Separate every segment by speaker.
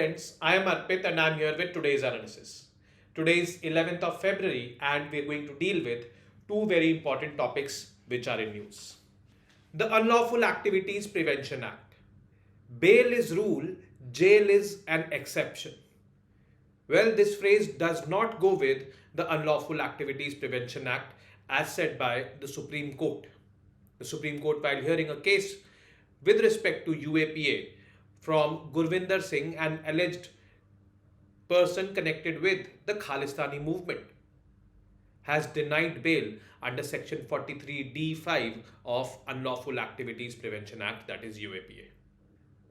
Speaker 1: friends, I am Arpit and I am here with today's analysis. Today is 11th of February and we are going to deal with two very important topics which are in news. The Unlawful Activities Prevention Act. Bail is rule, jail is an exception. Well, this phrase does not go with the Unlawful Activities Prevention Act as said by the Supreme Court. The Supreme Court, while hearing a case with respect to UAPA from Gurwinder Singh, an alleged person connected with the Khalistani movement, has denied bail under Section 43D5 of Unlawful Activities Prevention Act, that is UAPA.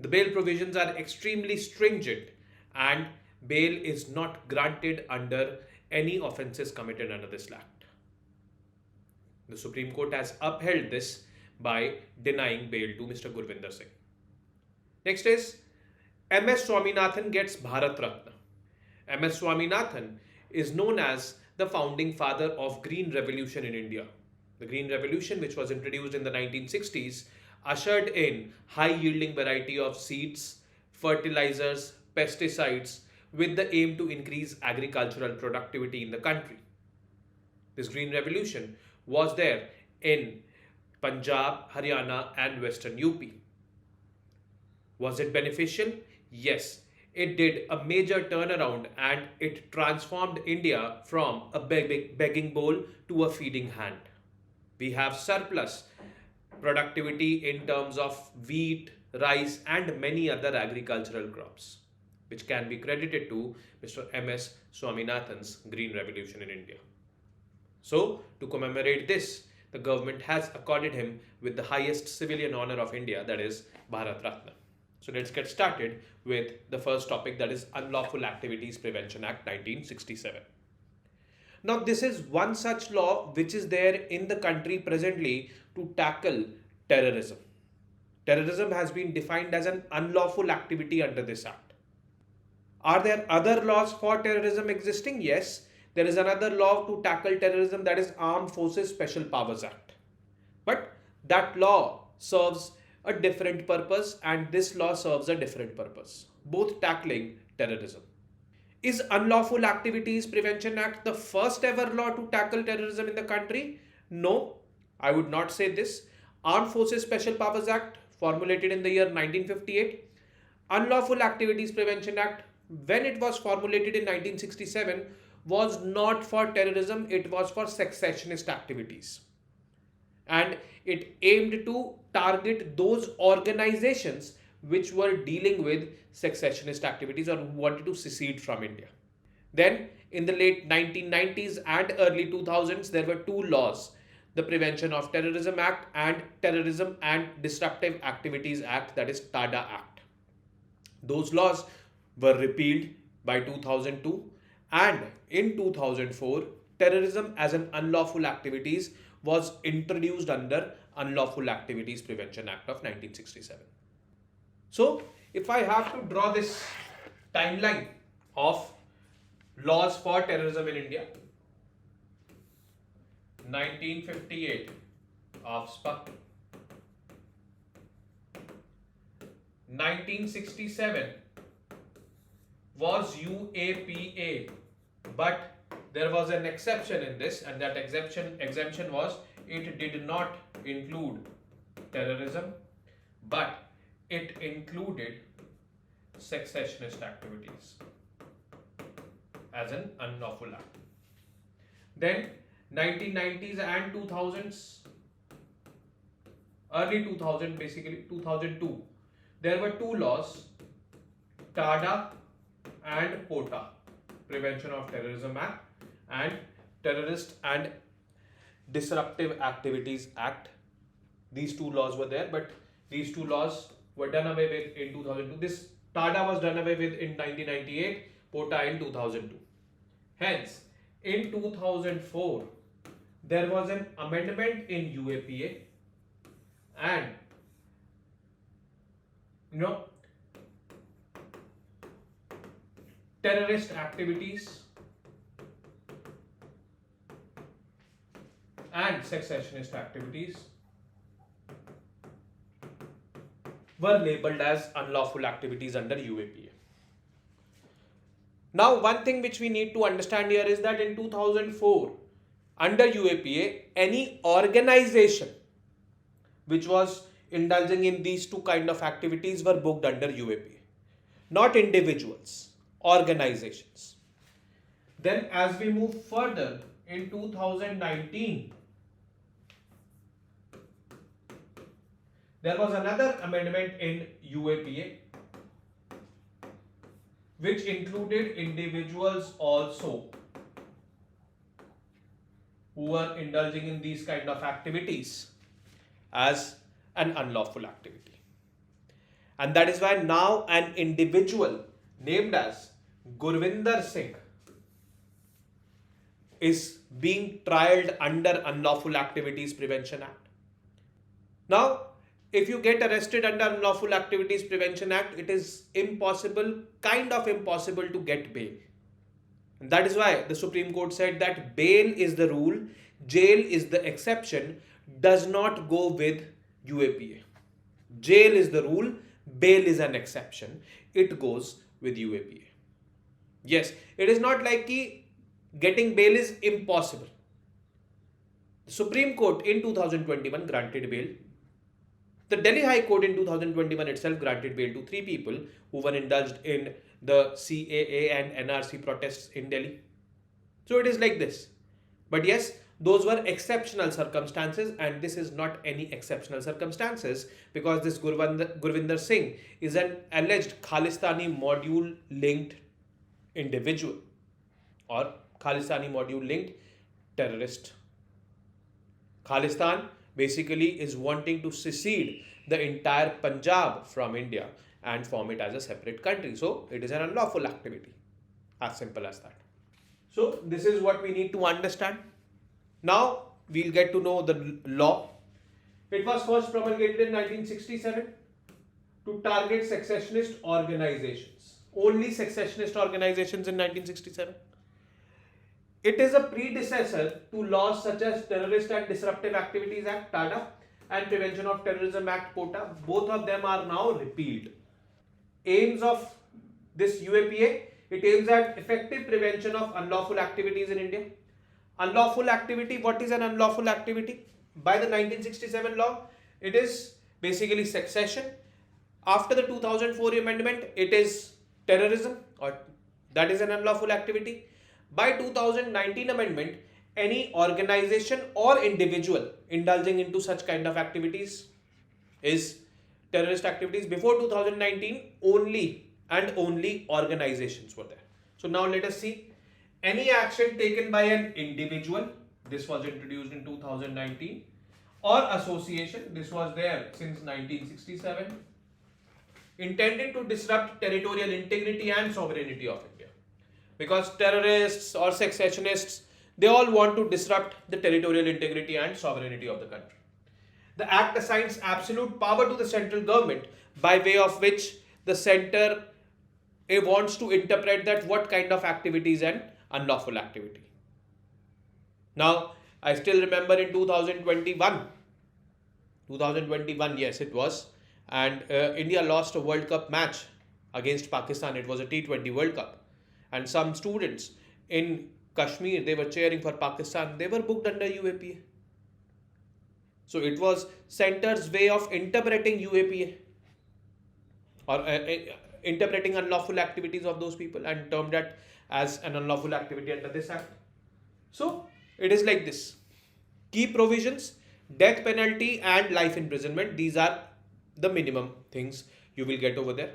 Speaker 1: The bail provisions are extremely stringent and bail is not granted under any offences committed under this act. The Supreme Court has upheld this by denying bail to Mr. Gurwinder Singh. Next is MS Swaminathan gets Bharat Ratna. MS Swaminathan is known as the founding father of Green Revolution in India. The Green Revolution, which was introduced in the 1960s, ushered in high-yielding variety of seeds, fertilizers, pesticides with the aim to increase agricultural productivity in the country. This Green Revolution was there in Punjab, Haryana and Western UP. Was it beneficial? Yes, it did a major turnaround and it transformed India from a begging bowl to a feeding hand. We have surplus productivity in terms of wheat, rice and many other agricultural crops, which can be credited to Mr. MS Swaminathan's Green Revolution in India. So, to commemorate this, the government has accorded him with the highest civilian honor of India, that is Bharat Ratna. So let's get started with the first topic, that is Unlawful Activities Prevention Act 1967. Now this is one such law which is there in the country presently to tackle terrorism. Terrorism has been defined as an unlawful activity under this act. Are there other laws for terrorism existing? Yes. There is another law to tackle terrorism, that is Armed Forces Special Powers Act. But that law serves a different purpose and this law serves a different purpose, both tackling terrorism. Is Unlawful Activities Prevention Act the first ever law to tackle terrorism in the country? No, I would not say this. Armed Forces Special Powers Act, formulated in the year 1958. Unlawful Activities Prevention Act, when it was formulated in 1967, was not for terrorism, it was for secessionist activities. And it aimed to target those organizations which were dealing with secessionist activities or who wanted to secede from India. Then in the late 1990s and early 2000s, there were two laws, the Prevention of Terrorism Act and Terrorism and Disruptive Activities Act, that is TADA Act. Those laws were repealed by 2002 and in 2004, terrorism as an unlawful activities was introduced under Unlawful Activities Prevention Act of 1967. So, if I have to draw this timeline of laws for terrorism in India, 1958 AFSPA, 1967 was UAPA, but there was an exception in this, and that exemption was it did not include terrorism, but it included secessionist activities as an unlawful act. Then 1990s and 2000s, early 2000, basically 2002, there were two laws, TADA and POTA, Prevention of Terrorism Act and Terrorist and Disruptive Activities Act. These two laws were there, but these two laws were done away with in 2002. This TADA was done away with in 1998, POTA in 2002. Hence, in 2004, there was an amendment in UAPA and terrorist activities and secessionist activities were labelled as unlawful activities under UAPA. Now, one thing which we need to understand here is that in 2004, under UAPA, any organization which was indulging in these two kind of activities were booked under UAPA, not individuals, organizations. Then as we move further in 2019, there was another amendment in UAPA which included individuals also who were indulging in these kind of activities as an unlawful activity. And that is why now an individual named as Gurwinder Singh is being trialed under Unlawful Activities Prevention Act. Now, if you get arrested under Unlawful Activities Prevention Act, it is impossible, kind of impossible to get bail. And that is why the Supreme Court said that bail is the rule, jail is the exception, does not go with UAPA. Jail is the rule, bail is an exception, it goes with UAPA. Yes, it is not like getting bail is impossible. The Supreme Court in 2021 granted bail. The Delhi High Court in 2021 itself granted bail to 3 people who were indulged in the CAA and NRC protests in Delhi. So it is like this. But yes, those were exceptional circumstances, and this is not any exceptional circumstances because this Gurwinder Singh is an alleged Khalistani module linked individual or Khalistani module linked terrorist. Khalistan basically is wanting to secede the entire Punjab from India and form it as a separate country. So it is an unlawful activity. As simple as that. So this is what we need to understand. Now we'll get to know the law. It was first promulgated in 1967 to target secessionist organizations. Only secessionist organizations in 1967. It is a predecessor to laws such as Terrorist and Disruptive Activities Act, TADA, and Prevention of Terrorism Act, POTA. Both of them are now repealed. Aims of this UAPA, it aims at effective prevention of unlawful activities in India. Unlawful activity, what is an unlawful activity? By the 1967 law, it is basically secession. After the 2004 amendment, it is terrorism, or that is an unlawful activity. By 2019 amendment, any organization or individual indulging into such kind of activities is terrorist activities. Before 2019, only and only organizations were there. So now let us see. Any action taken by an individual, this was introduced in 2019, or association, this was there since 1967, intended to disrupt territorial integrity and sovereignty of India. Because terrorists or secessionists, they all want to disrupt the territorial integrity and sovereignty of the country. The act assigns absolute power to the central government by way of which the center wants to interpret that what kind of activity is an unlawful activity. Now, I still remember in 2021, yes it was, and India lost a World Cup match against Pakistan. It was a T20 World Cup. And some students in Kashmir, they were cheering for Pakistan. They were booked under UAPA. So it was center's way of interpreting UAPA or interpreting unlawful activities of those people and termed that as an unlawful activity under this act. So it is like this. Key provisions, death penalty and life imprisonment. These are the minimum things you will get over there.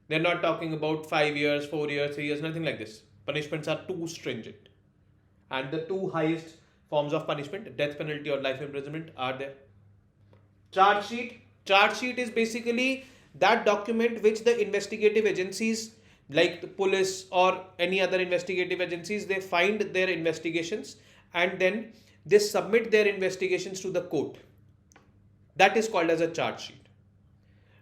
Speaker 1: They're not talking about 5 years, 4 years, 3 years, nothing like this. Punishments are too stringent. And the two highest forms of punishment, death penalty or life imprisonment, are there. Charge sheet. Charge sheet is basically that document which the investigative agencies like the police or any other investigative agencies, they find their investigations and then they submit their investigations to the court. That is called as a charge sheet.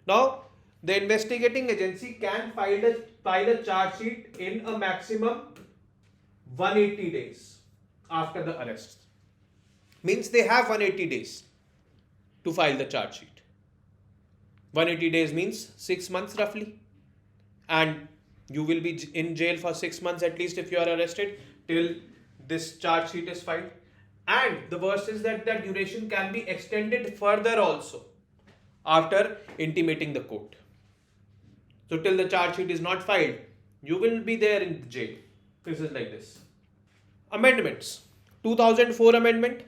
Speaker 1: Now, the investigating agency can file a charge sheet in a maximum 180 days after the arrest. Means they have 180 days to file the charge sheet. 180 days means 6 months roughly. And You will be in jail for 6 months at least if you are arrested till this charge sheet is filed. And the worst is that that duration can be extended further also after intimating the court. So till the charge sheet is not filed, you will be there in jail. This is like this. Amendments. 2004 amendment.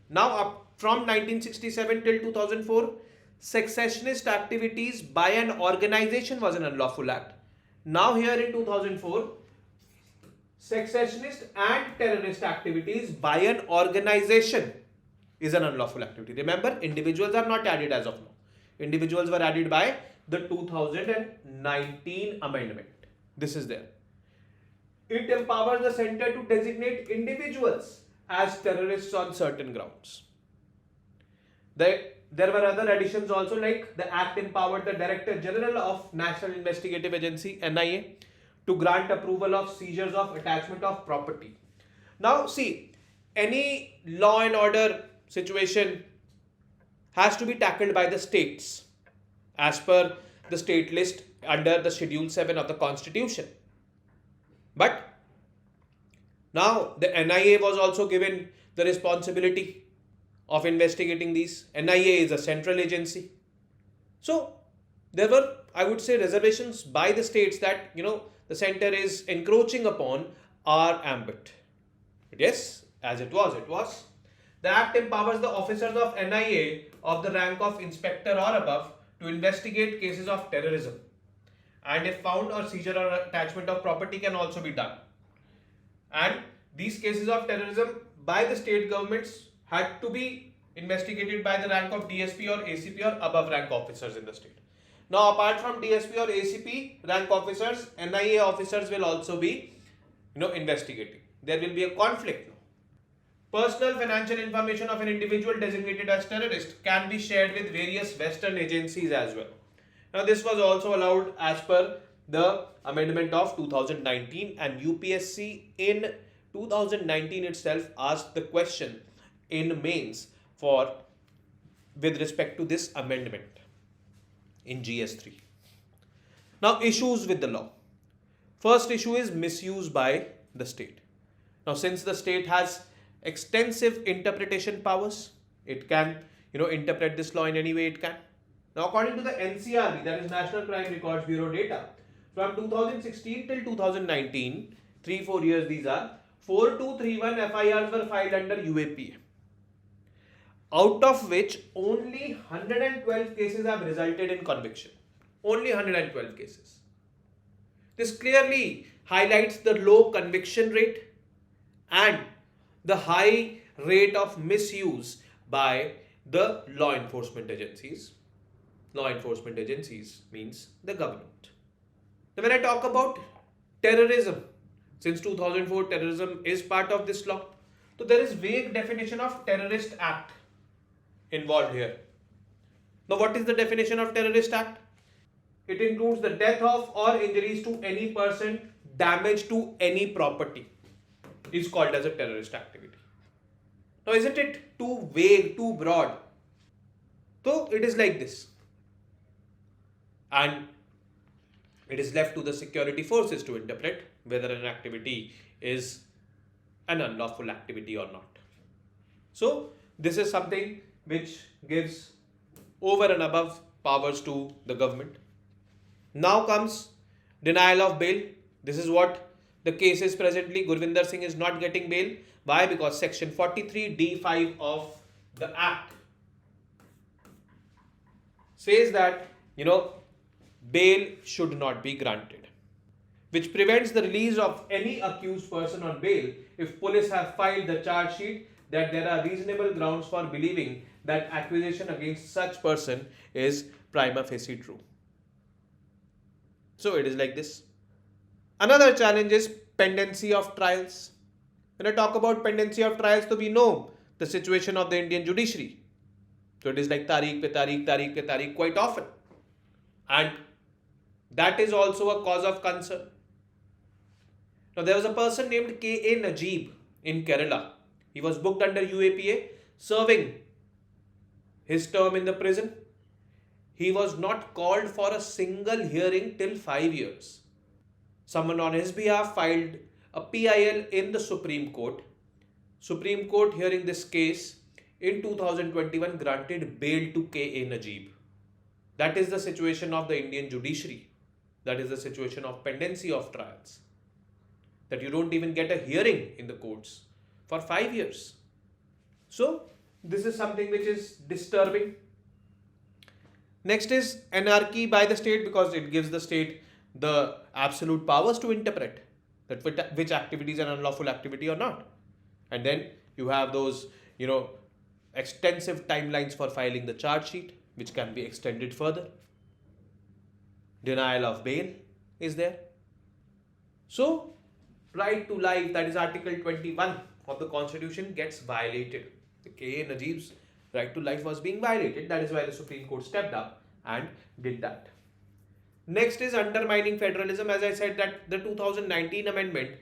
Speaker 1: Now up from 1967 till 2004, secessionist activities by an organization was an unlawful act. Now here in 2004, secessionist and terrorist activities by an organization is an unlawful activity. Remember, individuals are not added as of now. Individuals were added by the 2019 amendment. This is there. It empowers the center to designate individuals as terrorists on certain grounds. There were other additions also, like the Act empowered the Director General of National Investigative Agency (NIA) to grant approval of seizures of attachment of property. Now see, any law and order situation has to be tackled by the states as per the state list under the Schedule 7 of the Constitution. But now the NIA was also given the responsibility of investigating these. NIA is a central agency. So there were, I would say, reservations by the states that, the center is encroaching upon our ambit. But yes, as it was. The Act empowers the officers of NIA of the rank of inspector or above to investigate cases of terrorism. And if found, or seizure or attachment of property can also be done. And these cases of terrorism by the state governments had to be investigated by the rank of DSP or ACP or above rank officers in the state. Now, apart from DSP or ACP rank officers, NIA officers will also be, investigating. There will be a conflict now. Personal financial information of an individual designated as terrorist can be shared with various Western agencies as well. Now, this was also allowed as per the amendment of 2019, and UPSC in 2019 itself asked the question in mains with respect to this amendment in GS3. Now, issues with the law. First issue is misuse by the state. Now, since the state has extensive interpretation powers, it can, interpret this law in any way it can. Now, according to the NCRB, that is National Crime Records Bureau data, from 2016 till 2019, 3-4 years these are, 4231 FIRs were filed under UAPA, out of which only 112 cases have resulted in conviction. Only 112 cases. This clearly highlights the low conviction rate and the high rate of misuse by the law enforcement agencies. Law enforcement agencies means the government. Now, when I talk about terrorism, since 2004 terrorism is part of this law, so there is vague definition of terrorist act involved here. Now, what is the definition of terrorist act? It includes the death of or injuries to any person, damage to any property is called as a terrorist activity. Now, isn't it too vague, too broad? So, it is like this. And it is left to the security forces to interpret whether an activity is an unlawful activity or not. So, this is something which gives over and above powers to the government. Now comes denial of bail. This is what the case is presently. Gurwinder Singh is not getting bail. Why? Because section 43D5 of the Act says that, bail should not be granted, which prevents the release of any accused person on bail if police have filed the charge sheet that there are reasonable grounds for believing that accusation against such person is prima facie true. So it is like this. Another challenge is pendency of trials. When I talk about pendency of trials, so we know the situation of the Indian judiciary. So it is like tariq pe tariq, tariq pe tariq quite often. And that is also a cause of concern. Now, there was a person named K.A. Najib in Kerala. He was booked under UAPA, serving his term in the prison. He was not called for a single hearing till 5 years. Someone on his behalf filed a PIL in the Supreme Court. Supreme Court, hearing this case in 2021, granted bail to K.A. Najib. That is the situation of the Indian judiciary. That is the situation of pendency of trials. That you don't even get a hearing in the courts for 5 years. So, this is something which is disturbing. Next is anarchy by the state, because it gives the state the absolute powers to interpret that which activities are unlawful activity or not. And then you have those, extensive timelines for filing the charge sheet, which can be extended further. Denial of bail is there. So, right to life, that is Article 21 of the Constitution, gets violated. The K.A. Najib's right to life was being violated. That is why the Supreme Court stepped up and did that. Next is undermining federalism. As I said, that the 2019 amendment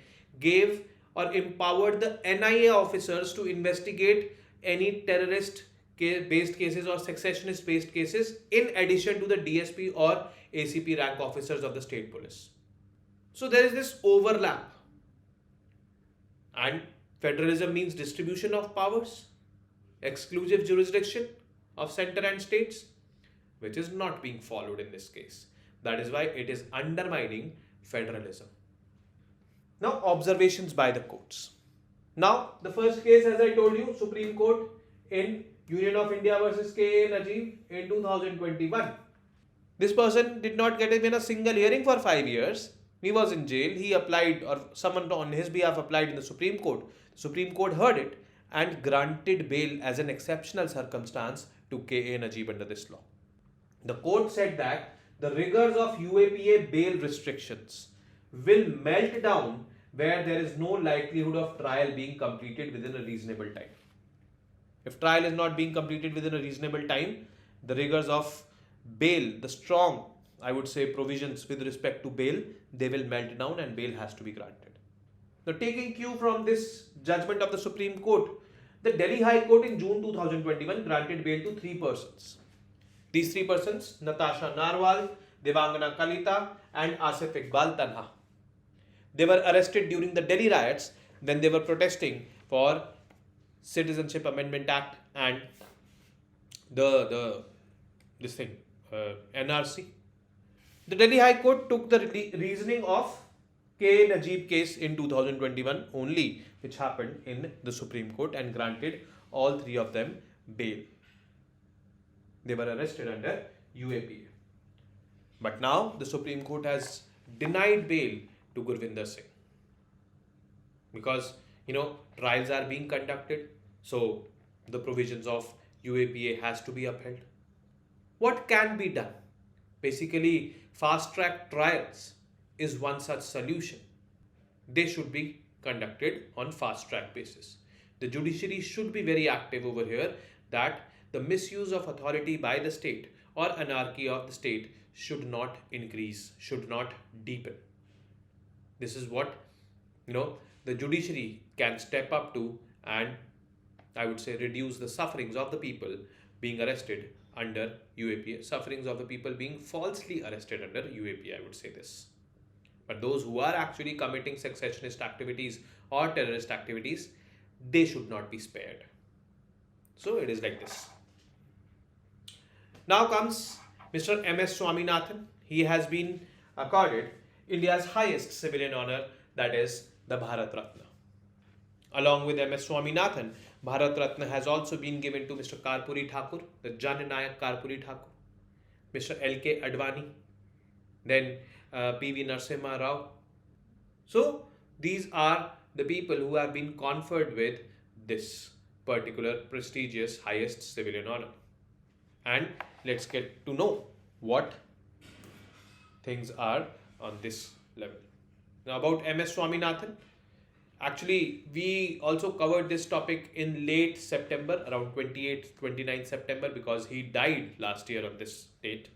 Speaker 1: gave or empowered the NIA officers to investigate any terrorist based cases or secessionist based cases in addition to the DSP or ACP rank officers of the state police. So there is this overlap. And federalism means distribution of powers, exclusive jurisdiction of center and states, which is not being followed in this case. That is why it is undermining federalism. Now, observations by the courts. Now, the first case, as I told you, Supreme Court in Union of India versus K.A. Najib in 2021. This person did not get even a single hearing for 5 years. He was in jail. He applied, or someone on his behalf applied in the Supreme Court. The Supreme Court heard it and granted bail as an exceptional circumstance to K.A. Najib under this law. The court said that the rigors of UAPA bail restrictions will melt down where there is no likelihood of trial being completed within a reasonable time. If trial is not being completed within a reasonable time, the rigors of bail, the strong, I would say, provisions with respect to bail, they will melt down and bail has to be granted. Now, taking cue from this judgment of the Supreme Court, the Delhi High Court in June 2021 granted bail to 3 persons. These 3 persons, Natasha Narwal, Devangana Kalita and Asif Iqbal Tanha. They were arrested during the Delhi riots when they were protesting for Citizenship Amendment Act and NRC. The Delhi High Court took the reasoning of K. Najib case in 2021 only, which happened in the Supreme Court, and granted all 3 of them bail. They were arrested under UAPA. But now the Supreme Court has denied bail to Gurwinder Singh because trials are being conducted, so the provisions of UAPA has to be upheld. What can be done? Basically, fast track trials is one such solution. They should be conducted on fast track basis. The judiciary should be very active over here, that the misuse of authority by the state or anarchy of the state should not increase, should not deepen. This is what the judiciary can step up to, and I would say reduce the sufferings of the people being arrested under UAPA, sufferings of the people being falsely arrested under UAPA, I would say this. But those who are actually committing secessionist activities or terrorist activities, they should not be spared. So it is like this. Now comes Mr. M.S. Swaminathan. He has been accorded India's highest civilian honor, that is the Bharat Ratna. Along with M.S. Swaminathan, Bharat Ratna has also been given to Mr. Karpuri Thakur, the Jan Nayak Karpuri Thakur, Mr. L.K. Advani, then P.V. Narasimha Rao. So these are the people who have been conferred with this particular prestigious highest civilian honor. And let's get to know what things are on this level. Now about M.S. Swaminathan. Actually, we also covered this topic in late September, around 29th September, because he died last year on this date.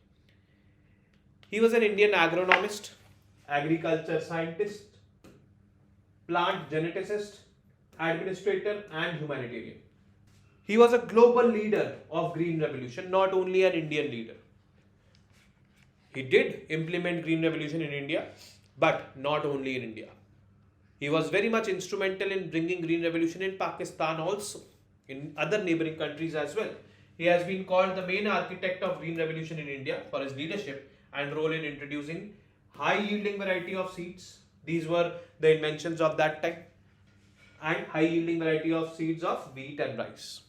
Speaker 1: He was an Indian agronomist, agriculture scientist, plant geneticist, administrator and humanitarian. He was a global leader of Green Revolution, not only an Indian leader. He did implement Green Revolution in India, But not only in India. He was very much instrumental in bringing green revolution in Pakistan also, in other neighboring countries as well. He has been called the main architect of green revolution in India for his leadership and role in introducing high yielding variety of seeds. These were the inventions of that time, and high yielding variety of seeds of wheat and rice.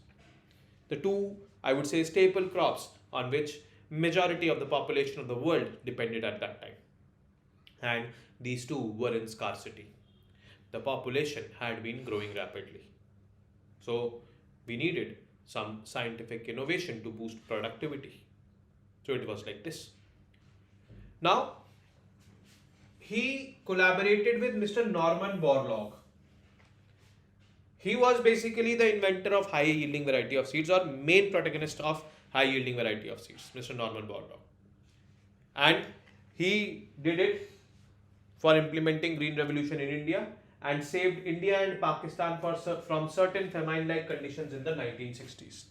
Speaker 1: The two, I would say, staple crops on which majority of the population of the world depended at that time. And these two were in scarcity. The population had been growing rapidly. So we needed some scientific innovation to boost productivity. So it was like this. Now, he collaborated with Mr. Norman Borlaug. He was basically the inventor of high yielding variety of seeds, or main protagonist of high yielding variety of seeds, Mr. Norman Borlaug. And he did it for implementing green revolution in India and saved India and Pakistan from certain famine-like conditions in the 1960s.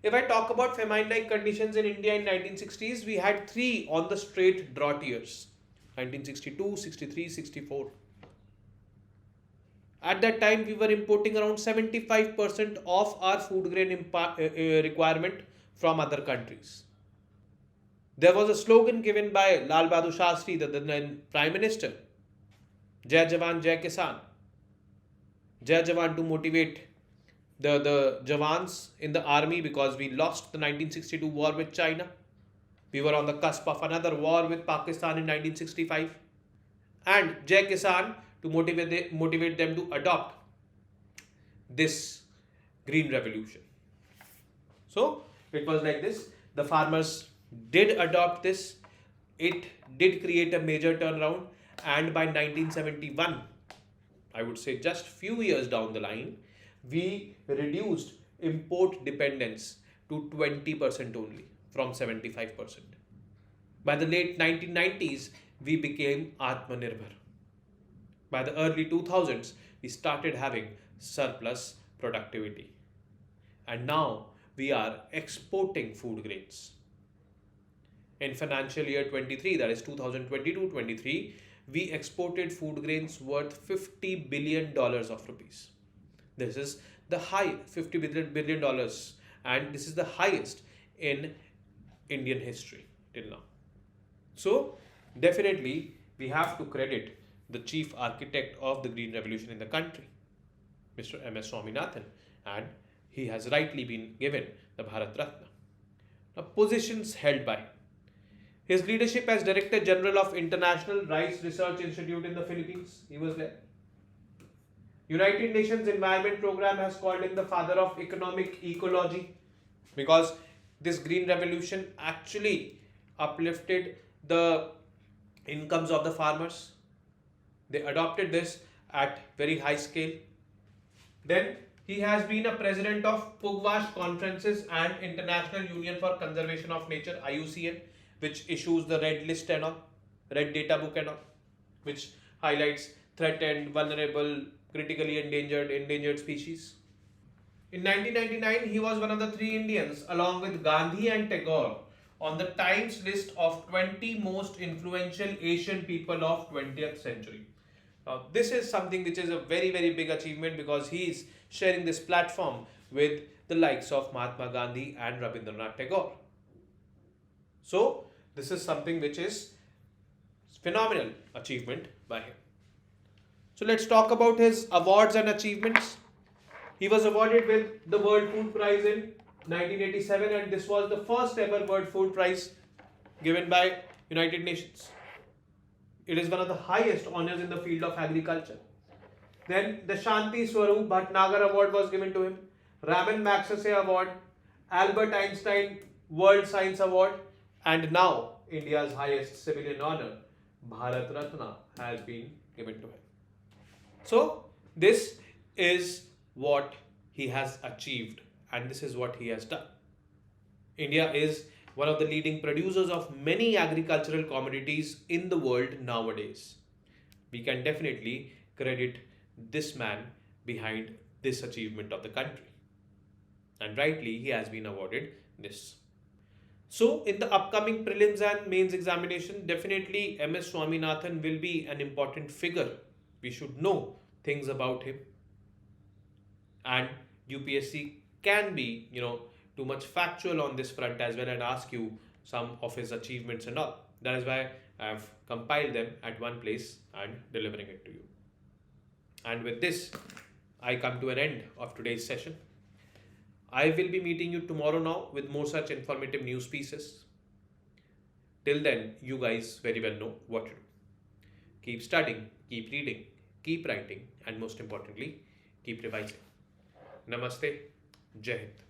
Speaker 1: If I talk about famine-like conditions in India in 1960s, we had three on the straight drought years: 1962, 63, 64. At that time, we were importing around 75% of our food grain requirement from other countries. There was a slogan given by Lal Bahadur Shastri, the then Prime Minister: Jai Jawan, Jai Kisan. Jai Jawan to motivate the Jawans in the army, because we lost the 1962 war with China. We were on the cusp of another war with Pakistan in 1965. And Jai Kisan to motivate them to adopt this green revolution. So it was like this. The farmers did adopt this. It did create a major turnaround, and by 1971, I would say just few years down the line, we reduced import dependence to 20% only from 75%. By the late 1990s, we became Atmanirbhar. By the early 2000s, we started having surplus productivity. And now we are exporting food grains. In financial year 23, that is 2022-23, we exported food grains worth $50 billion of rupees. This is the high $50 billion, and this is the highest in Indian history till now. So definitely we have to credit the chief architect of the green revolution in the country, Mr. M.S. Swaminathan, and he has rightly been given the Bharat Ratna. Now, positions held by: his leadership as Director General of International Rice Research Institute in the Philippines, he was there. United Nations Environment Program has called him the father of economic ecology, because this green revolution actually uplifted the incomes of the farmers. They adopted this at very high scale. Then he has been a president of Pugwash Conferences and International Union for Conservation of Nature, IUCN, which issues the red list and all, red data book and all, which highlights threatened, vulnerable, critically endangered species. In 1999, he was one of the three Indians, along with Gandhi and Tagore, on the Times list of 20 most influential Asian people of 20th century. Now, this is something which is a very, very big achievement, because he is sharing this platform with the likes of Mahatma Gandhi and Rabindranath Tagore. So, this is something which is phenomenal achievement by him. So, let's talk about his awards and achievements. He was awarded with the World Food Prize in 1987, and this was the first ever World Food Prize given by United Nations. It is one of the highest honors in the field of agriculture. Then the Shanti Swarup Bhatnagar Award was given to him, Raman Magsaysay Award, Albert Einstein World Science Award, and now India's highest civilian honor, Bharat Ratna, has been given to him. So this is what he has achieved, and this is what he has done. India is one of the leading producers of many agricultural commodities in the world nowadays. We can definitely credit this man behind this achievement of the country. And rightly, he has been awarded this. So, in the upcoming prelims and mains examination, definitely MS Swaminathan will be an important figure. We should know things about him, and UPSC can be, too much factual on this front as well and ask you some of his achievements and all. That is why I have compiled them at one place and delivering it to you. And with this, I come to an end of today's session. I will be meeting you tomorrow now with more such informative news pieces. Till then, you guys very well know what to do. Keep studying, keep reading, keep writing, and most importantly, keep revising. Namaste, Jai Hind.